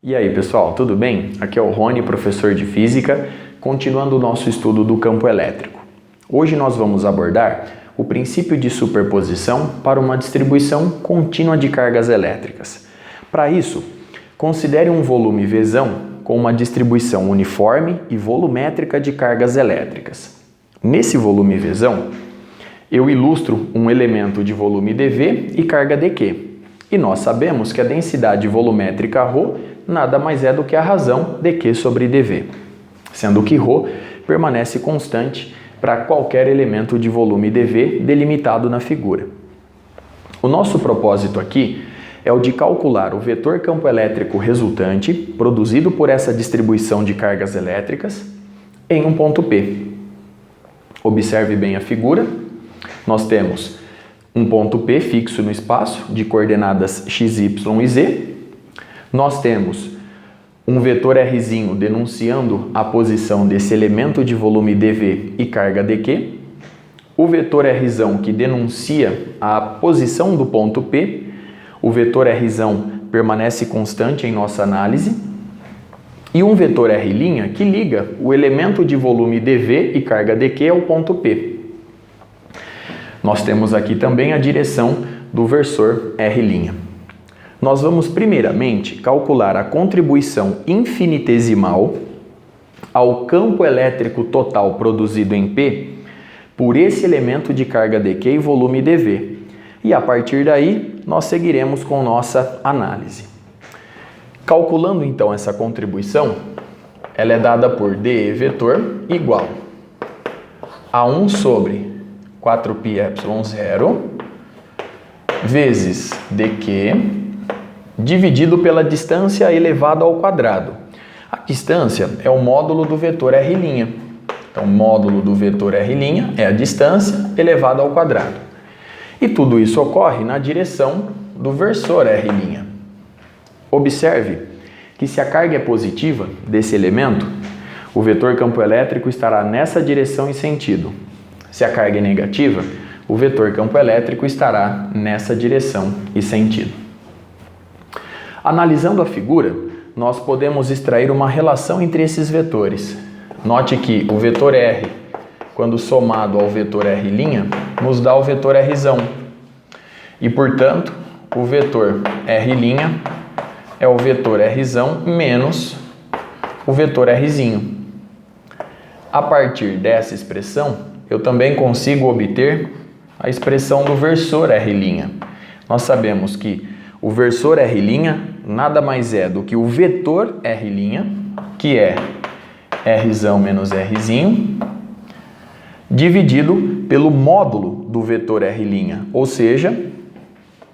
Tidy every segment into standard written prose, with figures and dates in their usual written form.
E aí pessoal, tudo bem? Aqui é o Rony, professor de Física, continuando o nosso estudo do campo elétrico. Hoje nós vamos abordar o princípio de superposição para uma distribuição contínua de cargas elétricas. Para isso, considere um volume Vzão com uma distribuição uniforme e volumétrica de cargas elétricas. Nesse volume Vzão, eu ilustro um elemento de volume dV e carga dQ. E nós sabemos que a densidade volumétrica ρ nada mais é do que a razão dQ sobre dV, sendo que ρ permanece constante para qualquer elemento de volume dV delimitado na figura. O nosso propósito aqui é o de calcular o vetor campo elétrico resultante produzido por essa distribuição de cargas elétricas em um ponto P. Observe bem a figura. Nós temos um ponto P fixo no espaço de coordenadas x, y e z. Nós temos um vetor Rzinho denunciando a posição desse elemento de volume dV e carga dQ. O vetor Rzão que denuncia a posição do ponto P. O vetor Rzão permanece constante em nossa análise. E um vetor R' que liga o elemento de volume dV e carga dQ ao ponto P. Nós temos aqui também a direção do versor R'. Nós vamos primeiramente calcular a contribuição infinitesimal ao campo elétrico total produzido em P por esse elemento de carga dQ e volume dV. E a partir daí, nós seguiremos com nossa análise. Calculando então essa contribuição, ela é dada por dE vetor igual a 1 sobre 4πε0 vezes dQ dividido pela distância elevado ao quadrado. A distância é o módulo do vetor R'. Então, o módulo do vetor R' é a distância elevada ao quadrado. E tudo isso ocorre na direção do versor R'. Observe que se a carga é positiva desse elemento, o vetor campo elétrico estará nessa direção e sentido. Se a carga é negativa, o vetor campo elétrico estará nessa direção e sentido. Analisando a figura, nós podemos extrair uma relação entre esses vetores. Note que o vetor R, quando somado ao vetor R', nos dá o vetor Rzão. E, portanto, o vetor R' é o vetor Rzão menos o vetor Rzinho. A partir dessa expressão, eu também consigo obter a expressão do versor R'. Nós sabemos que o versor R' nada mais é do que o vetor R', que é Rzão menos Rzinho, dividido pelo módulo do vetor R', ou seja,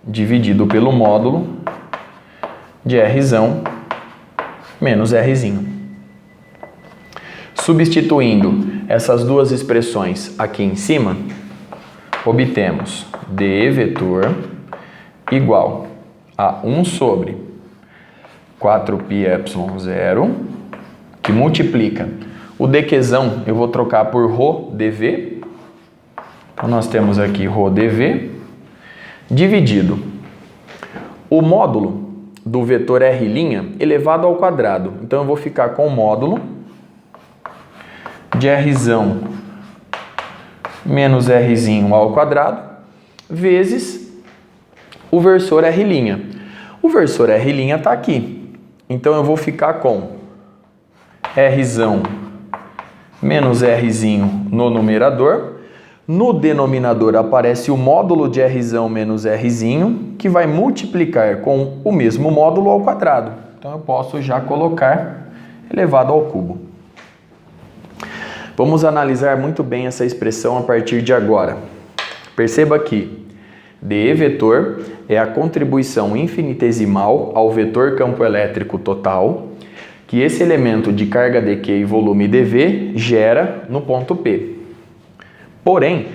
dividido pelo módulo de Rzão menos Rzinho. Substituindo essas duas expressões aqui em cima, obtemos dE vetor igual a 1 sobre 4πε0, que multiplica o dQzão, eu vou trocar por ρdV. Então, nós temos aqui ρdV, dividido o módulo do vetor R' elevado ao quadrado. Então, eu vou ficar com o módulo de Rzão menos Rzinho ao quadrado, vezes o versor R'. O versor R' está aqui. Então, eu vou ficar com Rzão menos Rzinho no numerador. No denominador aparece o módulo de Rzão menos Rzinho, que vai multiplicar com o mesmo módulo ao quadrado. Então, eu posso já colocar elevado ao cubo. Vamos analisar muito bem essa expressão a partir de agora. Perceba que dE vetor é a contribuição infinitesimal ao vetor campo elétrico total que esse elemento de carga dQ e volume dV gera no ponto P. Porém,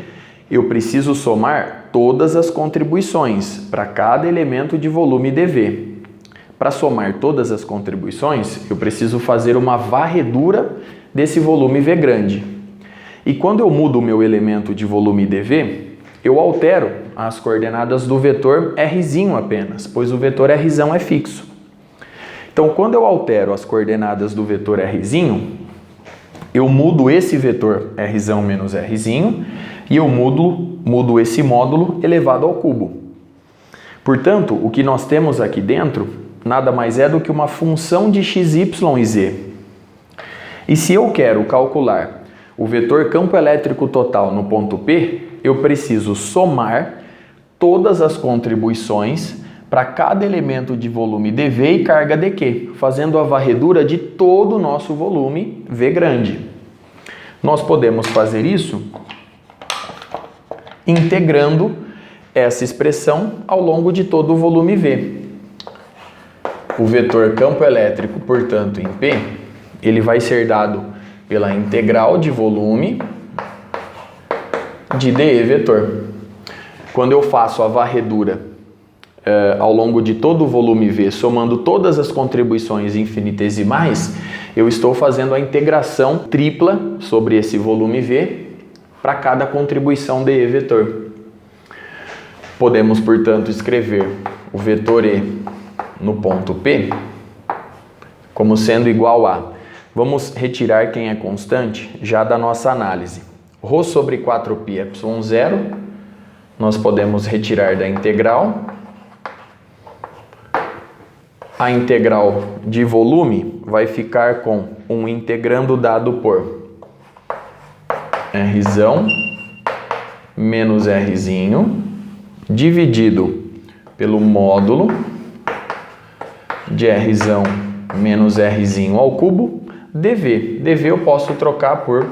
eu preciso somar todas as contribuições para cada elemento de volume dV. Para somar todas as contribuições, eu preciso fazer uma varredura desse volume V grande. E quando eu mudo o meu elemento de volume dV, eu altero as coordenadas do vetor Rzinho apenas, pois o vetor Rzão é fixo. Então, quando eu altero as coordenadas do vetor R'zinho, eu mudo esse vetor Rzão menos Rzinho e eu mudo esse módulo elevado ao cubo. Portanto, o que nós temos aqui dentro nada mais é do que uma função de x, y e z. E se eu quero calcular o vetor campo elétrico total no ponto P, eu preciso somar todas as contribuições para cada elemento de volume dV e carga dQ, fazendo a varredura de todo o nosso volume V grande. Nós podemos fazer isso integrando essa expressão ao longo de todo o volume V. O vetor campo elétrico, portanto, em P, ele vai ser dado pela integral de volume de dE vetor. Quando eu faço a varredura ao longo de todo o volume V, somando todas as contribuições infinitesimais, eu estou fazendo a integração tripla sobre esse volume V para cada contribuição dE vetor. Podemos, portanto, escrever o vetor E no ponto P como sendo igual a, vamos retirar quem é constante já da nossa análise, ρ sobre 4π ε0, nós podemos retirar da integral. A integral de volume vai ficar com um integrando dado por Rzão menos Rzinho dividido pelo módulo de Rzão menos Rzinho ao cubo dV. dV eu posso trocar por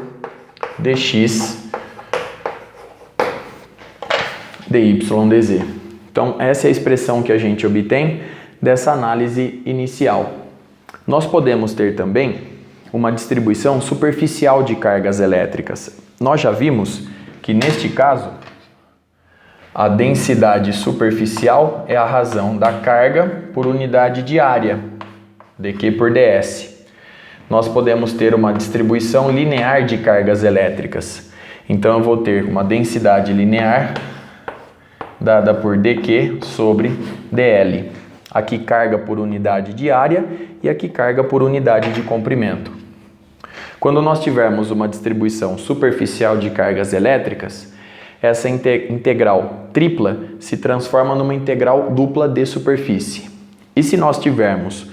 dx dy dz. Então, essa é a expressão que a gente obtém dessa análise inicial. Nós podemos ter também uma distribuição superficial de cargas elétricas. Nós já vimos que, neste caso, a densidade superficial é a razão da carga por unidade de área, dQ por ds. Nós podemos ter uma distribuição linear de cargas elétricas. Então, eu vou ter uma densidade linear dada por dQ sobre dl. Aqui carga por unidade de área e aqui carga por unidade de comprimento. Quando nós tivermos uma distribuição superficial de cargas elétricas, essa integral tripla se transforma numa integral dupla de superfície. E se nós tivermos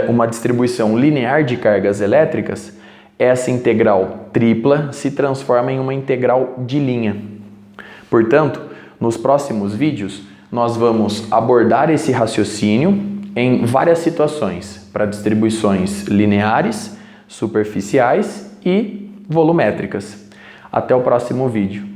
uma distribuição linear de cargas elétricas, essa integral tripla se transforma em uma integral de linha. Portanto, nos próximos vídeos, nós vamos abordar esse raciocínio em várias situações, para distribuições lineares, superficiais e volumétricas. Até o próximo vídeo.